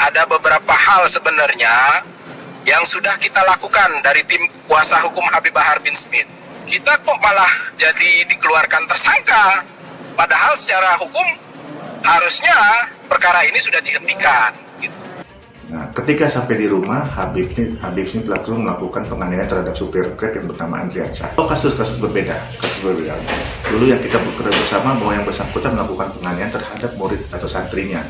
ada beberapa hal sebenarnya yang sudah kita lakukan dari tim kuasa hukum Habib Bahar bin Smith. Kita kok malah jadi dikeluarkan tersangka, padahal secara hukum harusnya perkara ini sudah dihentikan. Gitu. Nah, ketika sampai di rumah, Habib Smith langsung melakukan penganiayaan terhadap supir Grab yang bernama Andriansyah. Kasus berbeda. Dulu yang kita bekerja bersama bahwa yang bersangkutan melakukan penganiayaan terhadap murid atau santrinya.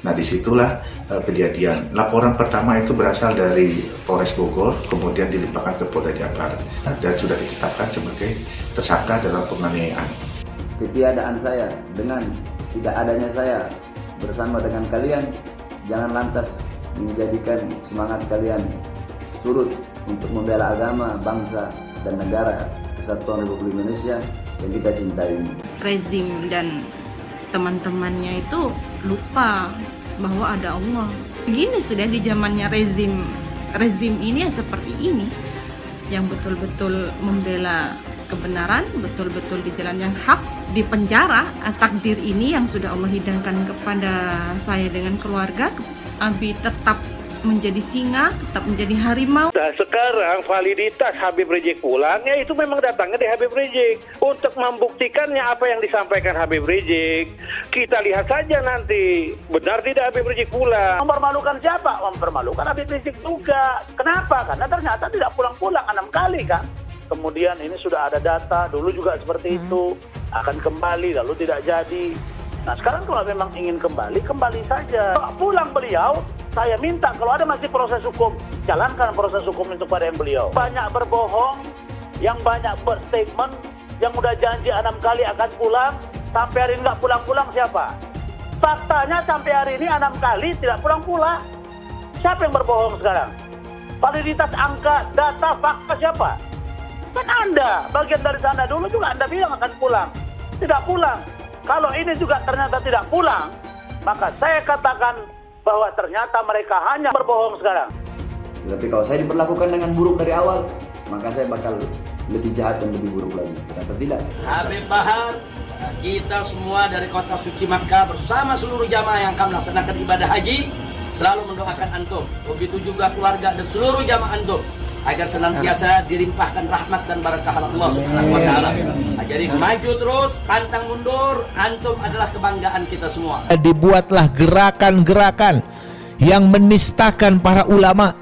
Nah, disitulah kejadian. Laporan pertama itu berasal dari Polres Bogor, kemudian dilimpahkan ke Polda Jabar dan sudah ditetapkan sebagai tersangka dalam penganiayaan. Ketiadaan saya dengan tidak adanya saya bersama dengan kalian, jangan lantas menjadikan semangat kalian surut untuk membela agama, bangsa, dan negara Kesatuan Republik Indonesia yang kita cintai ini. Rezim dan teman-temannya itu lupa bahwa ada Allah. Begini sudah di zamannya rezim ini ya seperti ini, yang betul-betul membela kebenaran, betul-betul di jalan yang hak, di penjara. Takdir ini yang sudah Allah hidangkan kepada saya dengan keluarga, Abi tetap menjadi singa, tetap menjadi harimau. Nah, sekarang validitas Habib Rizik pulang, ya itu memang datangnya di Habib Rizik. Untuk membuktikannya apa yang disampaikan Habib Rizik, kita lihat saja nanti, benar tidak Habib Rizik pulang. Mempermalukan siapa? Mempermalukan Habib Rizik juga. Kenapa? Karena ternyata tidak pulang-pulang 6 kali kan. Kemudian ini sudah ada data, dulu juga seperti itu, akan kembali, lalu tidak jadi. Nah sekarang kalau memang ingin kembali, kembali saja. Kalau pulang beliau, saya minta kalau ada masih proses hukum, jalankan proses hukum itu pada yang beliau. Banyak berbohong, yang banyak berstatement, yang udah janji 6 kali akan pulang, sampai hari ini nggak pulang-pulang siapa? Faktanya sampai hari ini 6 kali tidak pulang-pulang. Siapa yang berbohong sekarang? Validitas angka, data, fakta siapa? Kan Anda, bagian dari sana dulu juga Anda bilang akan pulang. Tidak pulang. Kalau ini juga ternyata tidak pulang, maka saya katakan bahwa ternyata mereka hanya berbohong sekarang. Tapi kalau saya diperlakukan dengan buruk dari awal, maka saya bakal lebih jahat dan lebih buruk lagi. Ternyata tidak. Habib Bahar, kita semua dari kota suci Makkah bersama seluruh jamaah yang akan melaksanakan ibadah haji selalu mendoakan antum. Begitu juga keluarga dan seluruh jamaah antum agar senantiasa dilimpahkan rahmat dan barakah Allah Subhanahu wa taala. Jadi maju terus, pantang mundur, antum adalah kebanggaan kita semua. Dibuatlah gerakan-gerakan yang menistakan para ulama,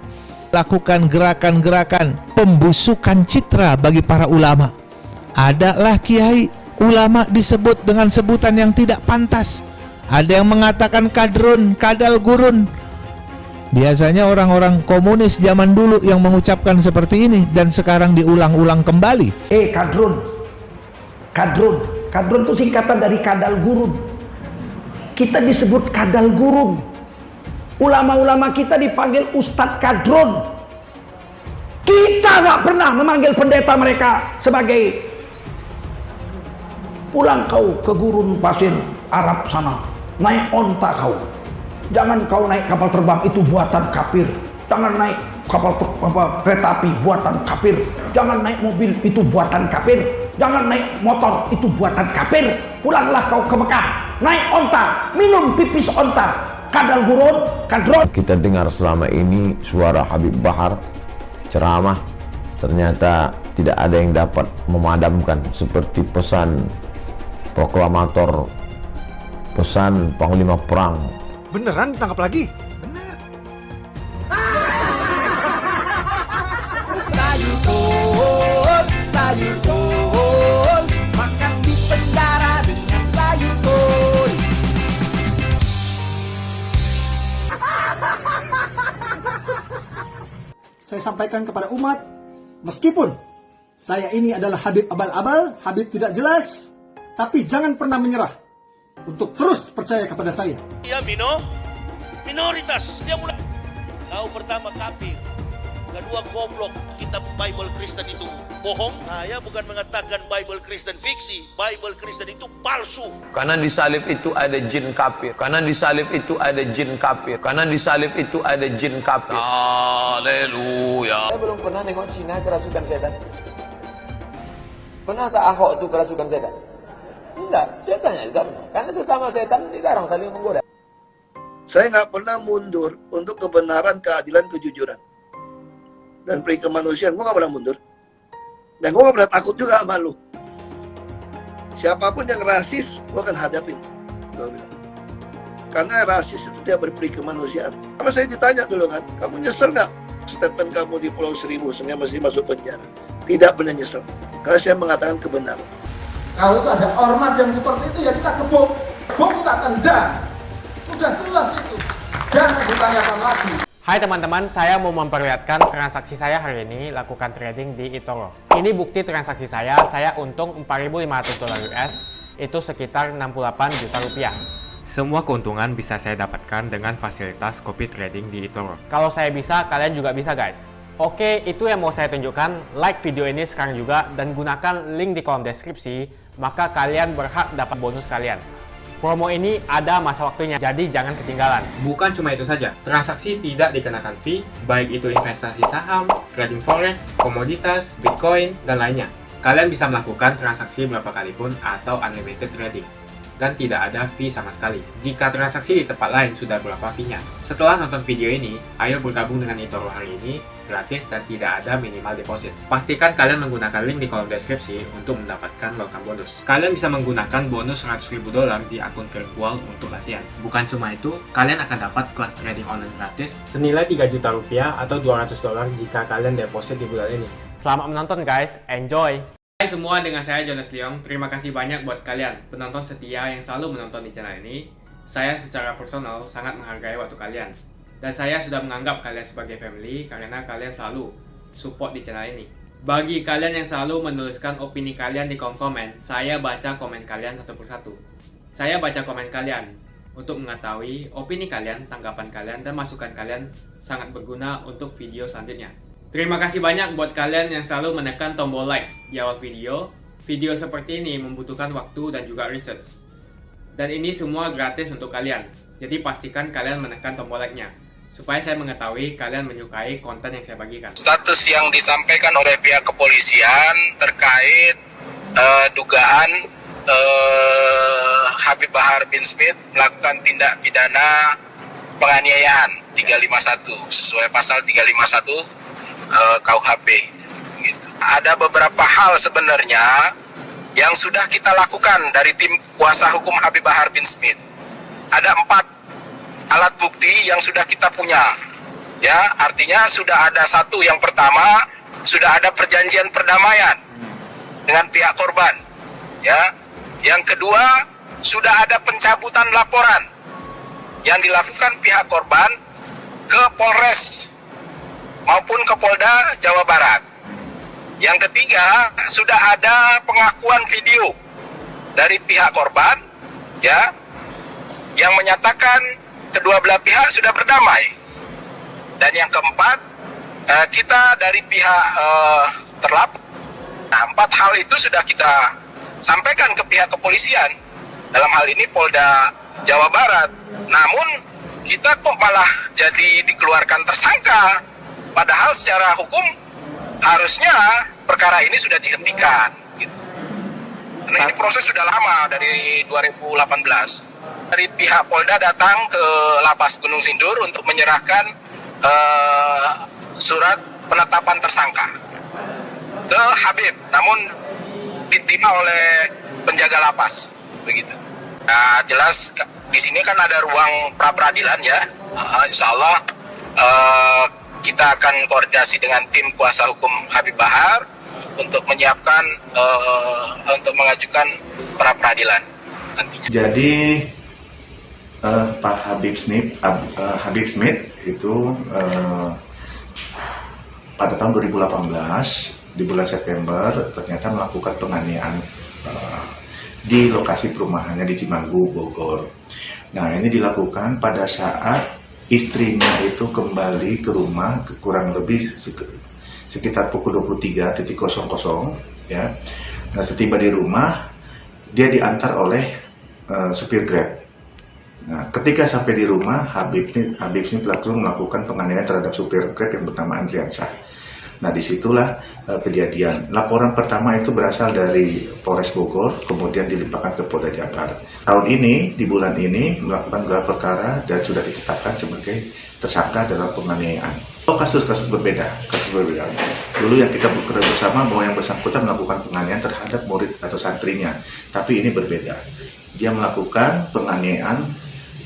lakukan gerakan-gerakan pembusukan citra bagi para ulama. Adalah kiai ulama disebut dengan sebutan yang tidak pantas. Ada yang mengatakan kadrun, kadal gurun. Biasanya orang-orang komunis zaman dulu yang mengucapkan seperti ini dan sekarang diulang-ulang kembali. Kadrun itu singkatan dari kadal gurun. Kita disebut kadal gurun. Ulama-ulama kita dipanggil Ustadz Kadrun. Kita nggak pernah memanggil pendeta mereka sebagai pulang kau ke gurun pasir Arab sana, naik onta kau. Jangan kau naik kapal terbang, itu buatan kafir. Jangan naik kereta api, buatan kafir. Jangan naik mobil, itu buatan kafir. Jangan naik motor, itu buatan kafir. Pulanglah kau ke Mekah, naik onta, minum pipis onta. Kadal gurun, kadron. Kita dengar selama ini suara Habib Bahar ceramah, ternyata tidak ada yang dapat memadamkan seperti pesan proklamator, pesan panglima perang. Beneran ditangkap lagi? Bener. Sayur kol, makan di penjara dengan sayur kol. Saya sampaikan kepada umat, meskipun saya ini adalah Habib abal-abal, Habib tidak jelas, tapi jangan pernah menyerah. Untuk terus percaya kepada saya. Dia minoritas. Dia mulai. Kau pertama kafir, kedua goblok. Kitab Bible Kristen itu bohong. Saya bukan mengatakan Bible Kristen fiksi. Bible Kristen itu palsu. Karena di salib itu ada jin kafir. Karena di salib itu ada jin kafir. Karena di salib itu ada jin kafir. Haleluya. Saya belum pernah nengok Cina kerasukan setan. Pernah tak Ahok itu kerasukan setan? Enggak, setannya juga benar. Karena sesama setan dilarang saling menggoda. Saya nggak pernah mundur untuk kebenaran, keadilan, kejujuran. Dan peri kemanusiaan, gue nggak pernah mundur. Dan gue nggak pernah takut juga sama lu. Siapapun yang rasis, gue akan hadapin. Gue bilang. Karena rasis itu tidak berperi kemanusiaan. Sama saya ditanya dulu kan, kamu nyesel nggak statement kamu di Pulau Seribu sehingga masih masuk penjara? Tidak pernah nyesel. Karena saya mengatakan kebenaran. Kalau itu ada ormas yang seperti itu, ya kita gebuk. Gebuk, kita tendang. Sudah jelas itu. Jangan ditanyakan lagi. Hai teman-teman, saya mau memperlihatkan transaksi saya hari ini lakukan trading di eToro. Ini bukti transaksi saya untung $4.500 US, itu sekitar 68 juta rupiah. Semua keuntungan bisa saya dapatkan dengan fasilitas copy trading di eToro. Kalau saya bisa, kalian juga bisa guys. Oke, itu yang mau saya tunjukkan. Like video ini sekarang juga dan gunakan link di kolom deskripsi, maka kalian berhak dapat bonus kalian. Promo ini ada masa waktunya, jadi jangan ketinggalan. Bukan cuma itu saja, transaksi tidak dikenakan fee, baik itu investasi saham, trading forex, komoditas, bitcoin, dan lainnya. Kalian bisa melakukan transaksi berapa kali pun atau unlimited trading. Dan tidak ada fee sama sekali. Jika transaksi di tempat lain sudah berapa fee-nya. Setelah nonton video ini, ayo bergabung dengan eToro hari ini, gratis dan tidak ada minimal deposit. Pastikan kalian menggunakan link di kolom deskripsi untuk mendapatkan welcome bonus. Kalian bisa menggunakan bonus $100.000 di akun virtual untuk latihan. Bukan cuma itu, kalian akan dapat kelas trading online gratis senilai 3 juta rupiah atau $200 jika kalian deposit di bulan ini. Selamat menonton guys, enjoy! Hai semua, dengan saya Jonas Leong. Terima kasih banyak buat kalian penonton setia yang selalu menonton di channel ini. Saya secara personal sangat menghargai waktu kalian. Dan saya sudah menganggap kalian sebagai family karena kalian selalu support di channel ini. Bagi kalian yang selalu menuliskan opini kalian di kolom komen, saya baca komen kalian satu persatu. Saya baca komen kalian untuk mengetahui opini kalian, tanggapan kalian, dan masukan kalian sangat berguna untuk video selanjutnya. Terima kasih banyak buat kalian yang selalu menekan tombol like di awal video. Video seperti ini membutuhkan waktu dan juga research. Dan ini semua gratis untuk kalian. Jadi pastikan kalian menekan tombol like-nya, supaya saya mengetahui kalian menyukai konten yang saya bagikan. Status yang disampaikan oleh pihak kepolisian terkait dugaan Habib Bahar bin Smith melakukan tindak pidana penganiayaan 351 sesuai pasal 351 KUHP gitu. Ada beberapa hal sebenarnya yang sudah kita lakukan dari tim kuasa hukum Habib Bahar bin Smith. Ada 4 alat bukti yang sudah kita punya, ya, artinya sudah ada satu, yang pertama sudah ada perjanjian perdamaian dengan pihak korban, ya. Yang kedua sudah ada pencabutan laporan yang dilakukan pihak korban ke Polres maupun ke Polda Jawa Barat. Yang ketiga, sudah ada pengakuan video dari pihak korban, ya, yang menyatakan kedua belah pihak sudah berdamai. Dan yang keempat, kita dari pihak terlapor. Nah, 4 hal itu sudah kita sampaikan ke pihak kepolisian, dalam hal ini Polda Jawa Barat. Namun kita kok malah jadi dikeluarkan tersangka, padahal secara hukum harusnya perkara ini sudah dihentikan gitu. Karena ini proses sudah lama, dari 2018. Dari pihak Polda datang ke Lapas Gunung Sindur untuk menyerahkan surat penetapan tersangka ke Habib, namun diterima oleh penjaga lapas begitu. Nah, jelas di sini kan ada ruang pra peradilan, ya. Insya Allah kita akan koordinasi dengan tim kuasa hukum Habib Bahar untuk menyiapkan untuk mengajukan pra peradilan nantinya. Jadi Pak Habib Smith itu pada tahun 2018 di bulan September ternyata melakukan penganiayaan di lokasi perumahannya di Cimanggu, Bogor. Nah, ini dilakukan pada saat istrinya itu kembali ke rumah kurang lebih sekitar pukul 23.00, ya. Nah, setiba di rumah dia diantar oleh supir Grab. Nah, ketika sampai di rumah, Habib ini langsung melakukan penganiayaan terhadap supir Grab yang bernama Andriansyah. Nah, disitulah kejadian. Laporan pertama itu berasal dari Polres Bogor, kemudian dilimpahkan ke Polda Jabar. Tahun ini, di bulan ini, melakukan gelar perkara dan sudah ditetapkan sebagai tersangka dalam penganiayaan. Kasus-kasus berbeda. Dulu yang kita bekerja bersama bahwa yang bersangkutan melakukan penganiayaan terhadap murid atau santrinya, tapi ini berbeda. Dia melakukan penganiayaan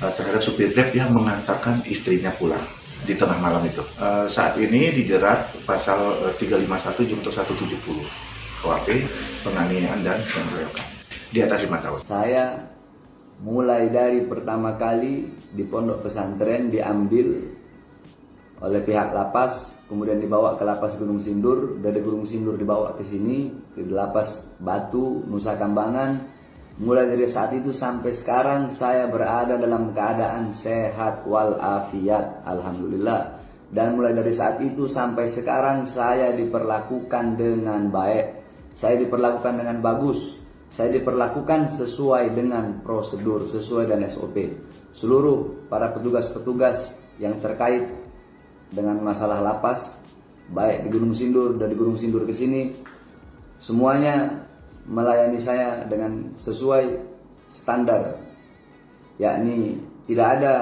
terhadap supir Grab yang mengantarkan istrinya pulang di tengah malam itu. Saat ini dijerat pasal 351 junto 170 KUHP penganiayaan dan pengeroyokan di atas 5 tahun. Saya mulai dari pertama kali di pondok pesantren diambil oleh pihak lapas, kemudian dibawa ke lapas Gunung Sindur, dari Gunung Sindur dibawa ke sini, di lapas Batu, Nusa Kambangan. Mulai dari saat itu sampai sekarang saya berada dalam keadaan sehat walafiat, alhamdulillah. Dan mulai dari saat itu sampai sekarang saya diperlakukan dengan baik, saya diperlakukan dengan bagus, saya diperlakukan sesuai dengan prosedur, sesuai dengan SOP. Seluruh para petugas-petugas yang terkait dengan masalah lapas, baik di Gunung Sindur, dari Gunung Sindur ke sini, semuanya melayani saya dengan sesuai standar, yakni tidak ada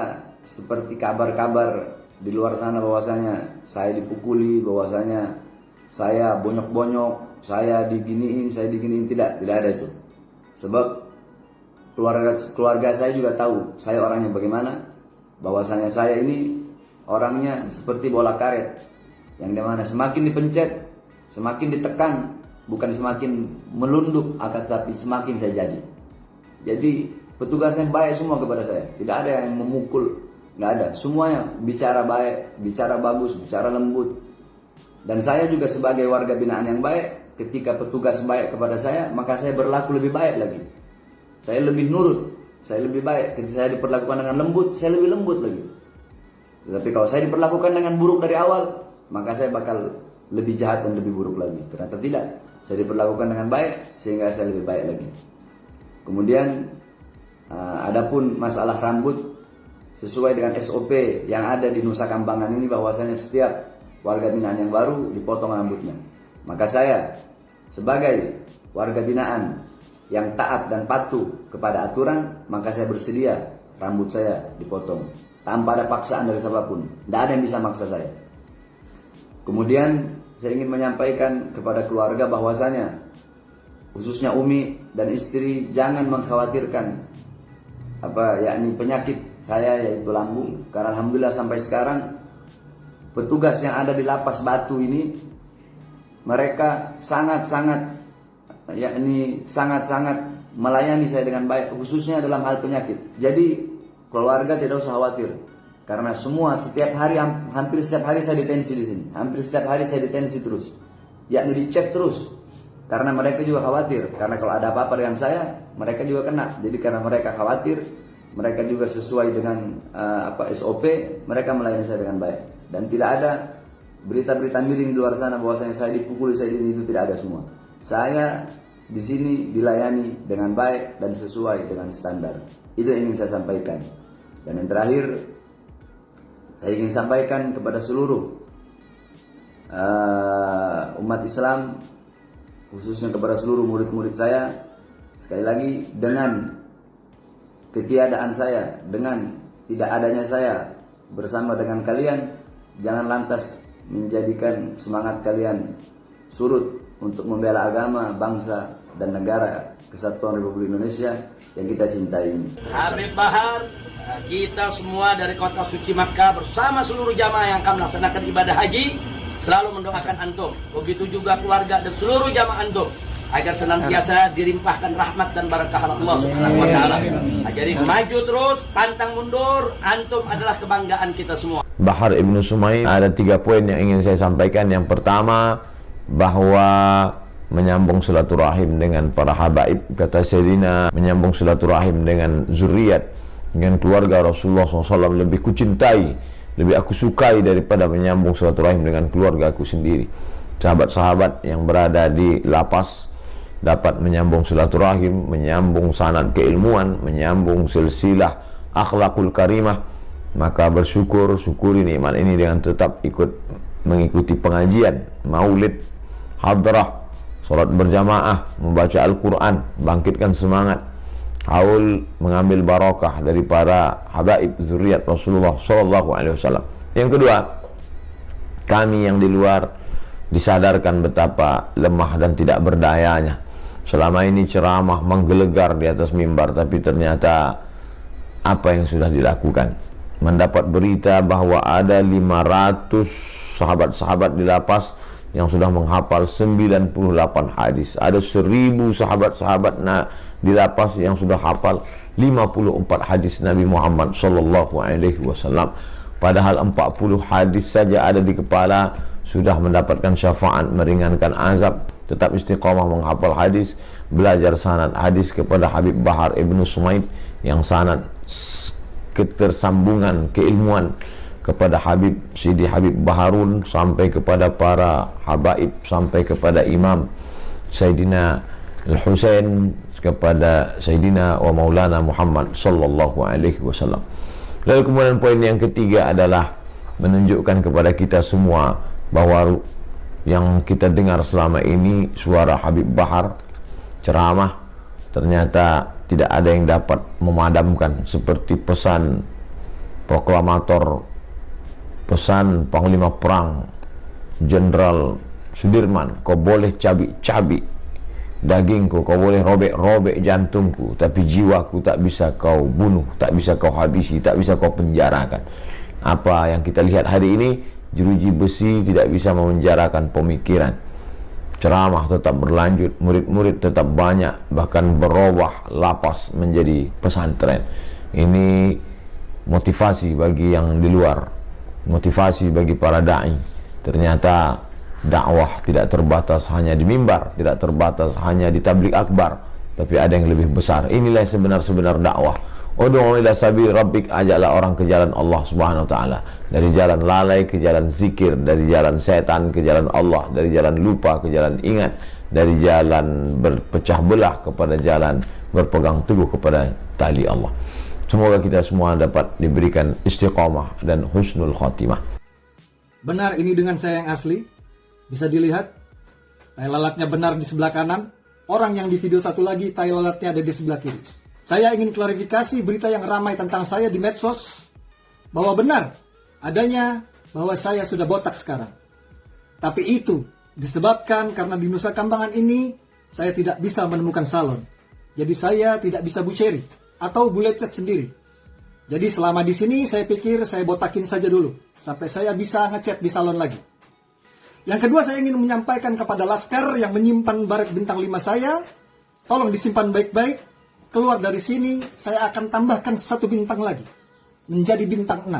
seperti kabar-kabar di luar sana bahwasanya saya dipukuli, bahwasanya saya bonyok-bonyok, saya diginiin, tidak ada itu. Sebab keluarga saya juga tahu saya orangnya bagaimana, bahwasanya saya ini orangnya seperti bola karet, yang dimana semakin dipencet, semakin ditekan, bukan semakin melunduk, akan tapi semakin saya jadi. Jadi petugasnya baik semua kepada saya, tidak ada yang memukul, nggak ada. Semuanya bicara baik, bicara bagus, bicara lembut. Dan saya juga sebagai warga binaan yang baik, ketika petugas baik kepada saya, maka saya berlaku lebih baik lagi. Saya lebih nurut, saya lebih baik. Ketika saya diperlakukan dengan lembut, saya lebih lembut lagi. Tapi kalau saya diperlakukan dengan buruk dari awal, maka saya bakal lebih jahat dan lebih buruk lagi. Ternyata tidak, saya diperlakukan dengan baik sehingga saya lebih baik lagi. Kemudian adapun masalah rambut, sesuai dengan SOP yang ada di Nusa Kambangan ini, bahwasanya setiap warga binaan yang baru dipotong rambutnya. Maka saya sebagai warga binaan yang taat dan patuh kepada aturan, maka saya bersedia rambut saya dipotong tanpa ada paksaan dari siapapun. Tidak ada yang bisa maksa saya. Kemudian saya ingin menyampaikan kepada keluarga bahwasanya khususnya Umi dan istri jangan mengkhawatirkan yakni penyakit saya, yaitu lambung. Karena alhamdulillah sampai sekarang petugas yang ada di lapas Batu ini, mereka sangat-sangat melayani saya dengan baik, khususnya dalam hal penyakit. Jadi keluarga tidak usah khawatir, karena semua hampir setiap hari saya detensi di sini, hampir setiap hari saya detensi terus, yakni dicek terus, karena mereka juga khawatir, karena kalau ada apa-apa dengan saya, mereka juga kena. Jadi karena mereka khawatir, mereka juga sesuai dengan SOP, mereka melayani saya dengan baik, dan tidak ada berita-berita miring di luar sana bahwasanya saya dipukul, saya itu tidak ada semua. Saya di sini dilayani dengan baik dan sesuai dengan standar. Itu yang ingin saya sampaikan. Dan yang terakhir, saya ingin sampaikan kepada seluruh umat Islam, khususnya kepada seluruh murid-murid saya, sekali lagi, dengan ketiadaan saya, dengan tidak adanya saya bersama dengan kalian, jangan lantas menjadikan semangat kalian surut untuk membela agama, bangsa, dan negara Kesatuan Republik Indonesia yang kita cintai ini. Habib Bahar, kita semua dari kota suci Makkah bersama seluruh jamaah yang akan melaksanakan ibadah haji selalu mendoakan antum. Begitu juga keluarga dan seluruh jamaah antum agar senantiasa dilimpahkan rahmat dan barakah Allah Subhanahu wa taala. Jadi maju terus, pantang mundur, antum adalah kebanggaan kita semua. Bahar Ibnu Sumaim, ada 3 poin yang ingin saya sampaikan. Yang pertama, bahwa menyambung silaturahim dengan para habaib, kata Sayyidina, menyambung silaturahim dengan zuriat, dengan keluarga Rasulullah SAW lebih kucintai, lebih aku sukai daripada menyambung silaturahim dengan keluarga aku sendiri. Sahabat-sahabat yang berada di lapas dapat menyambung silaturahim, menyambung sanad keilmuan, menyambung silsilah akhlakul karimah, maka syukuri nikmat ini dengan tetap ikut mengikuti pengajian, maulid, hadrah, sholat berjamaah, membaca Al-Quran, bangkitkan semangat, haul mengambil barakah dari para habaib zuriat Rasulullah SAW. Yang kedua, kami yang di luar disadarkan betapa lemah dan tidak berdayanya. Selama ini ceramah menggelegar di atas mimbar, tapi ternyata apa yang sudah dilakukan? Mendapat berita bahwa ada 500 sahabat-sahabat di lapas yang sudah menghafal 98 hadis. Ada 1000 sahabat-sahabat di lapas yang sudah hafal 54 hadis Nabi Muhammad SAW. Padahal 40 hadis saja ada di kepala, sudah mendapatkan syafaat, meringankan azab. Tetap istiqamah menghafal hadis, belajar sanad hadis kepada Habib Bahar Ibnu Sumaid, yang sanad ketersambungan keilmuan kepada Habib Sidi Habib Baharun sampai kepada para habaib, sampai kepada Imam Sayyidina Al-Husain, kepada Sayyidina wa Maulana Muhammad sallallahu alaihi wasallam. Lalu kemudian poin yang ketiga adalah menunjukkan kepada kita semua bahwa yang kita dengar selama ini suara Habib Bahar ceramah, ternyata tidak ada yang dapat memadamkan seperti pesan proklamator, pesan Panglima Perang Jenderal Sudirman, kau boleh cabik-cabik dagingku, kau boleh robek-robek jantungku, tapi jiwaku tak bisa kau bunuh, tak bisa kau habisi, tak bisa kau penjarakan. Apa yang kita lihat hari ini, jeruji besi tidak bisa memenjarakan pemikiran. Ceramah tetap berlanjut, murid-murid tetap banyak, bahkan berubah lapas menjadi pesantren. Ini motivasi bagi yang di luar, motivasi bagi para da'i. Ternyata dakwah tidak terbatas hanya di mimbar, tidak terbatas hanya di tabligh akbar, tapi ada yang lebih besar. Inilah yang sebenar-sebenar dakwah. Ud'u ila sabil rabbik, ajaklah orang ke jalan Allah Subhanahu wa taala. Dari jalan lalai ke jalan zikir, dari jalan setan ke jalan Allah, dari jalan lupa ke jalan ingat, dari jalan berpecah belah kepada jalan berpegang teguh kepada tali Allah. Semoga kita semua dapat diberikan istiqamah dan husnul khatimah. Benar, ini dengan saya yang asli. Bisa dilihat, tai lalatnya benar di sebelah kanan. Orang yang di video satu lagi, tai lalatnya ada di sebelah kiri. Saya ingin klarifikasi berita yang ramai tentang saya di medsos, bahwa benar adanya bahwa saya sudah botak sekarang. Tapi itu disebabkan karena di Nusa Kambangan ini saya tidak bisa menemukan salon. Jadi saya tidak bisa buceri atau bule cat sendiri. Jadi selama di sini saya pikir saya botakin saja dulu sampai saya bisa ngecat di salon lagi. Yang kedua, saya ingin menyampaikan kepada Laskar yang menyimpan baret bintang 5 saya, tolong disimpan baik-baik. Keluar dari sini, saya akan tambahkan 1 bintang lagi, menjadi bintang 6.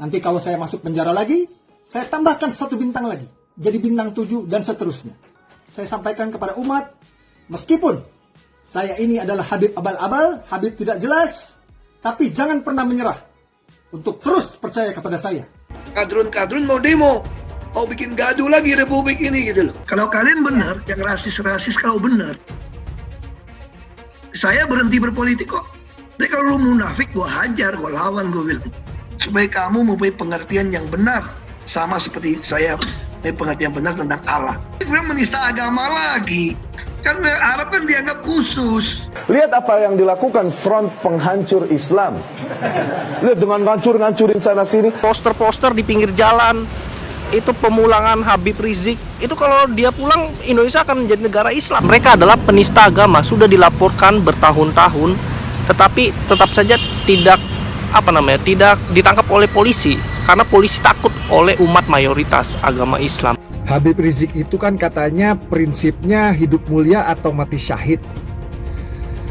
Nanti kalau saya masuk penjara lagi, saya tambahkan 1 bintang lagi, jadi bintang 7 dan seterusnya. Saya sampaikan kepada umat, meskipun saya ini adalah Habib abal-abal, Habib tidak jelas, tapi jangan pernah menyerah untuk terus percaya kepada saya. Kadrun-kadrun mau demo, mau bikin gaduh lagi republik ini gitu loh. Kalau kalian benar, yang rasis-rasis kau benar, saya berhenti berpolitik kok. Tapi kalau lu munafik, gue hajar, gue lawan, gue bilang. Supaya kamu mempunyai pengertian yang benar. Sama seperti saya mempunyai pengertian benar tentang Allah. Sebenarnya menista agama lagi. Kan Arab kan dianggap khusus. Lihat apa yang dilakukan front penghancur Islam. Lihat dengan ngancur-ngancurin sana-sini. Poster-poster di pinggir jalan. Itu pemulangan Habib Rizik. Itu kalau dia pulang, Indonesia akan menjadi negara Islam. Mereka adalah penista agama, sudah dilaporkan bertahun-tahun, tetapi tetap saja tidak ditangkap oleh polisi karena polisi takut oleh umat mayoritas agama Islam. Habib Rizik itu kan katanya prinsipnya hidup mulia atau mati syahid.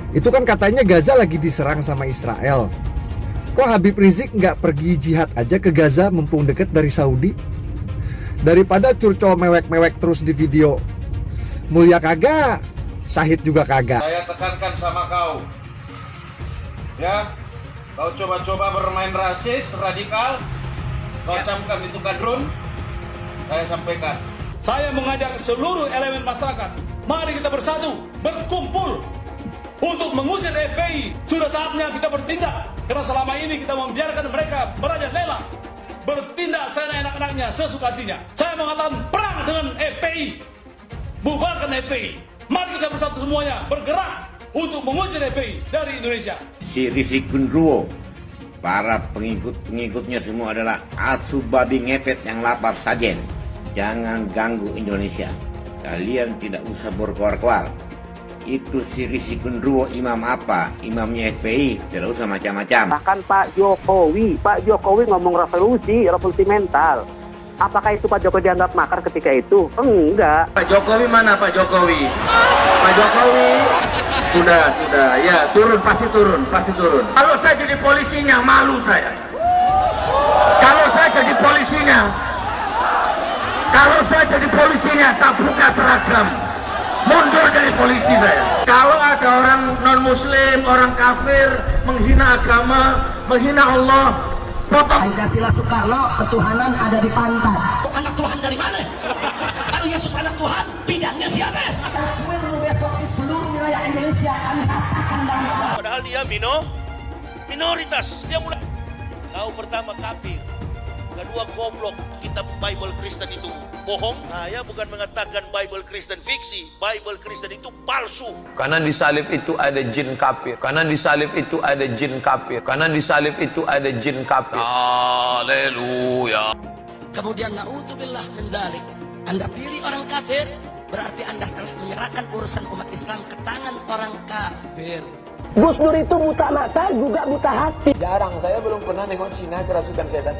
Itu kan katanya Gaza lagi diserang sama Israel. Kok Habib Rizik nggak pergi jihad aja ke Gaza mumpung deket dari Saudi? Daripada curcol mewek-mewek terus di video. Mulia kagak, syahid juga kagak. Saya tekankan sama kau, ya, kau coba-coba bermain rasis, radikal, kau camkan itu kadrun, saya sampaikan. Saya mengajak seluruh elemen masyarakat, mari kita bersatu, berkumpul untuk mengusir FPI. Sudah saatnya kita bertindak, karena selama ini kita membiarkan mereka merajalela, bertindak seenak-enaknya. anak-anaknya sesuka hatinya. Saya mengatakan perang dengan FPI. Bubarkan FPI. Mari kita bersatu semuanya bergerak untuk mengusir FPI dari Indonesia. Si Risi Gundruwo, para pengikut-pengikutnya semua adalah asu babi ngepet yang lapar sajen. Jangan ganggu Indonesia. Kalian tidak usah berkoar-koar. Itu si Risi Gundruwo imam apa? Imamnya FPI, tidak usah macam-macam. Bahkan Pak Jokowi ngomong revolusi mental. Apakah itu Pak Jokowi dianggap makar ketika itu? Enggak. Pak Jokowi mana Pak Jokowi? Pak Jokowi sudah, ya pasti turun. Kalau saya jadi polisinya malu saya. Kalau saya jadi polisinya tak buka seragam, mundur dari polisi saya. Kalau ada orang non muslim, orang kafir menghina agama, menghina Allah, Pancasila Soekarno, ketuhanan ada di pantat. anak Tuhan dari mana? Kalau Yesus anak Tuhan, bidangnya siapa? Besok di seluruh wilayah Indonesia kami katakan bahwa Padahal dia minoritas. Dia mulai. Kau pertama kafir. Kedua goblok. Kitab Bible Kristen itu bohong. Saya bukan mengatakan Bible Kristen fiksi. Bible Kristen itu palsu. Karena di salib itu ada jin kafir. Haleluya. kemudian naudzubillah min dzalik. Anda pilih orang kafir, berarti Anda telah menyerahkan urusan umat Islam ke tangan orang kafir. Gus Dur itu buta mata juga buta hati. Jarang, saya belum pernah nengok Cina kerasukan setan.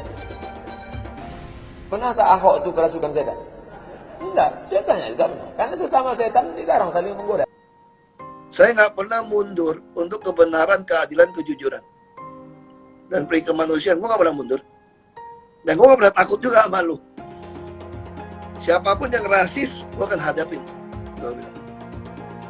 Pernah tak Ahok itu kerasukan setan? Enggak, setannya juga pernah. Karena sesama setan dilarang saling menggoda. Saya nggak pernah mundur untuk kebenaran, keadilan, kejujuran. Dan peri kemanusiaan, gue nggak pernah mundur. Dan gue nggak pernah takut juga sama lu. Siapapun yang rasis, gue akan hadapin. Gue bilang.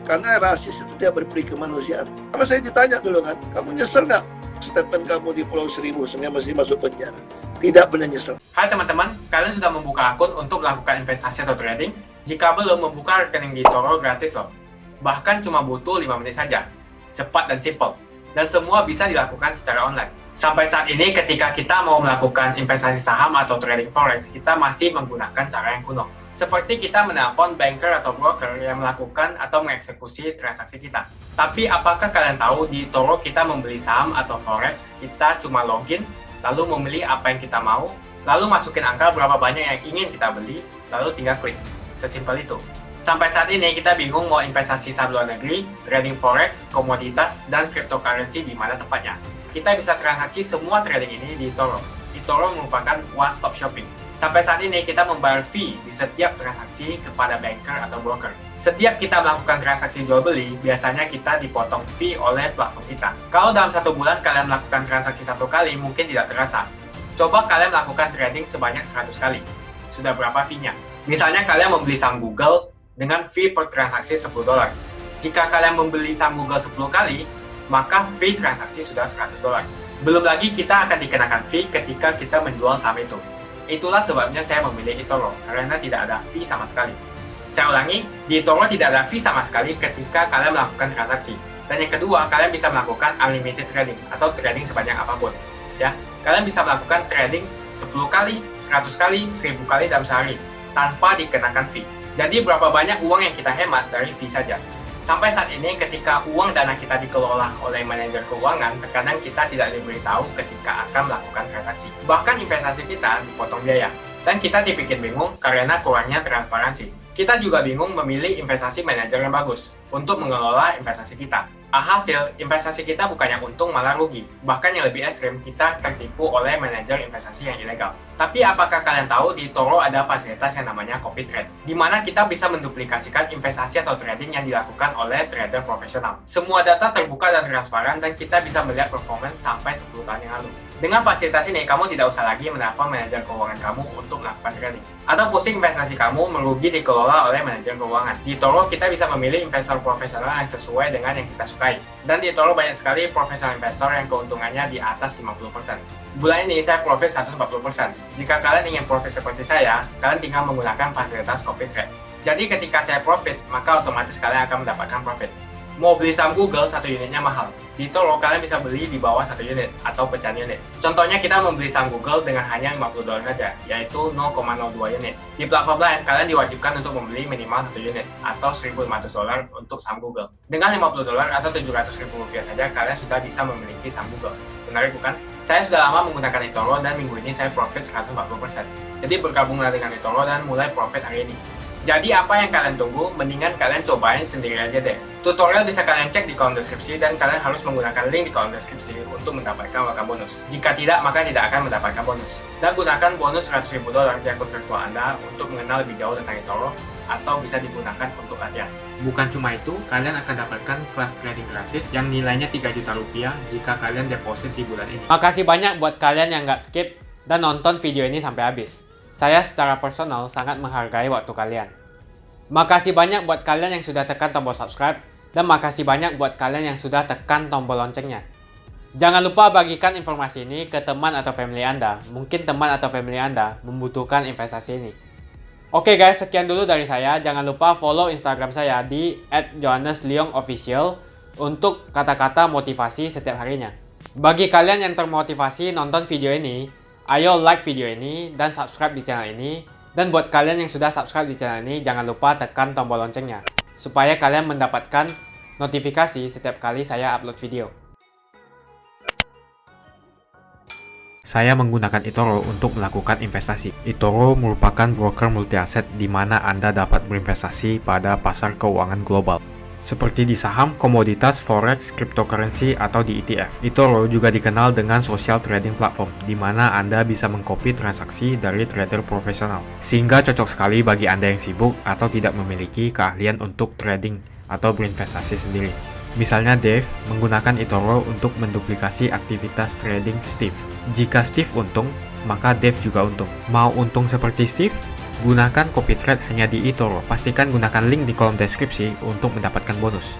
Karena rasis itu dia berperi kemanusiaan. Kalau saya ditanya dulu kan, kamu nyesel nggak statement kamu di Pulau Seribu sehingga masih masuk penjara? Tidak pernah nyesel. Hai teman-teman, kalian sudah membuka akun untuk melakukan investasi atau trading? Jika belum, membuka rekening di Toro gratis loh. Bahkan cuma butuh 5 menit saja. Cepat dan simple. Dan semua bisa dilakukan secara online. Sampai saat ini ketika kita mau melakukan investasi saham atau trading forex, kita masih menggunakan cara yang kuno. Seperti kita menelpon banker atau broker yang melakukan atau mengeksekusi transaksi kita. Tapi apakah kalian tahu di Toro kita membeli saham atau forex, kita cuma login, lalu memilih apa yang kita mau, lalu masukin angka berapa banyak yang ingin kita beli, lalu tinggal klik. Sesimpel itu. Sampai saat ini kita bingung mau investasi saham luar negeri, trading forex, komoditas, dan cryptocurrency di mana tempatnya. Kita bisa transaksi semua trading ini di Toro. Di Toro merupakan one-stop shopping. Sampai saat ini kita membayar fee di setiap transaksi kepada banker atau broker. Setiap kita melakukan transaksi jual beli, biasanya kita dipotong fee oleh platform kita. Kalau dalam 1 bulan kalian melakukan transaksi 1 kali, mungkin tidak terasa. Coba kalian melakukan trading sebanyak 100 kali. Sudah berapa fee-nya? Misalnya kalian membeli saham Google dengan fee per transaksi $10. Jika kalian membeli saham Google 10 kali, maka fee transaksi sudah $100. Belum lagi kita akan dikenakan fee ketika kita menjual saham itu. Itulah sebabnya saya memilih eToro, karena tidak ada fee sama sekali. Saya ulangi, di eToro tidak ada fee sama sekali ketika kalian melakukan transaksi. Dan yang kedua, kalian bisa melakukan unlimited trading atau trading sebanyak apapun. Ya, kalian bisa melakukan trading 10 kali, 100 kali, 1000 kali dalam sehari tanpa dikenakan fee. Jadi berapa banyak uang yang kita hemat dari fee saja. Sampai saat ini ketika uang dana kita dikelola oleh manajer keuangan, terkadang kita tidak diberitahu ketika akan melakukan transaksi. Bahkan investasi kita dipotong biaya. Dan kita dibikin bingung karena kurangnya transparansi. Kita juga bingung memilih investasi manajer yang bagus untuk mengelola investasi kita. Alhasil, investasi kita bukannya untung malah rugi. Bahkan yang lebih ekstrim, kita tertipu oleh manajer investasi yang ilegal. Tapi apakah kalian tahu di Toro ada fasilitas yang namanya copy trade, di mana kita bisa menduplikasikan investasi atau trading yang dilakukan oleh trader profesional. Semua data terbuka dan transparan dan kita bisa melihat performance sampai 10 tahun yang lalu. Dengan fasilitas ini, kamu tidak usah lagi menelpon manajer keuangan kamu untuk melakukan trading. Atau pusing investasi kamu merugi dikelola oleh manajer keuangan. Di Toro, kita bisa memilih investor profesional yang sesuai dengan yang kita sukai. Dan di Toro banyak sekali profesional investor yang keuntungannya di atas 50%. Bulan ini saya profit 140%. Jika kalian ingin profit seperti saya, kalian tinggal menggunakan fasilitas copy trade. Jadi ketika saya profit, maka otomatis kalian akan mendapatkan profit. Mau beli saham Google, 1 unitnya mahal. Di eToro kalian bisa beli di bawah 1 unit atau pecahan unit. Contohnya kita membeli saham Google dengan hanya $50 saja, yaitu 0,02 unit. Di platform lain, kalian diwajibkan untuk membeli minimal 1 unit atau $1.500 untuk saham Google. Dengan $50 atau Rp700.000 saja, kalian sudah bisa memiliki saham Google. Menarik bukan? Saya sudah lama menggunakan eToro dan minggu ini saya profit 140%. Jadi bergabunglah dengan eToro dan mulai profit hari ini. Jadi apa yang kalian tunggu? Mendingan kalian cobain sendiri aja deh. Tutorial bisa kalian cek di kolom deskripsi dan kalian harus menggunakan link di kolom deskripsi untuk mendapatkan welcome bonus. Jika tidak, maka tidak akan mendapatkan bonus. Dan gunakan bonus $100.000 di akun virtual Anda untuk mengenal lebih jauh tentang eToro atau bisa digunakan untuk latihan. Bukan cuma itu, kalian akan dapatkan kelas trading gratis yang nilainya Rp3 juta jika kalian deposit di bulan ini. Makasih banyak buat kalian yang nggak skip dan nonton video ini sampai habis. Saya secara personal sangat menghargai waktu kalian. Makasih banyak buat kalian yang sudah tekan tombol subscribe, dan makasih banyak buat kalian yang sudah tekan tombol loncengnya. Jangan lupa bagikan informasi ini ke teman atau family Anda. Mungkin teman atau family Anda membutuhkan investasi ini. Oke guys, sekian dulu dari saya. Jangan lupa follow Instagram saya di @johannesleongofficial untuk kata-kata motivasi setiap harinya. Bagi kalian yang termotivasi nonton video ini, ayo like video ini dan subscribe di channel ini. Dan buat kalian yang sudah subscribe di channel ini, jangan lupa tekan tombol loncengnya supaya kalian mendapatkan notifikasi setiap kali saya upload video. Saya menggunakan eToro untuk melakukan investasi. eToro merupakan broker multi aset di mana Anda dapat berinvestasi pada pasar keuangan global, seperti di saham, komoditas, forex, cryptocurrency, atau di ETF. eToro juga dikenal dengan social trading platform, di mana Anda bisa mengcopy transaksi dari trader profesional, sehingga cocok sekali bagi Anda yang sibuk atau tidak memiliki keahlian untuk trading atau berinvestasi sendiri. Misalnya Dave menggunakan eToro untuk menduplikasi aktivitas trading Steve. Jika Steve untung, maka Dave juga untung. Mau untung seperti Steve? Gunakan copy trade hanya di eToro. Pastikan gunakan link di kolom deskripsi untuk mendapatkan bonus.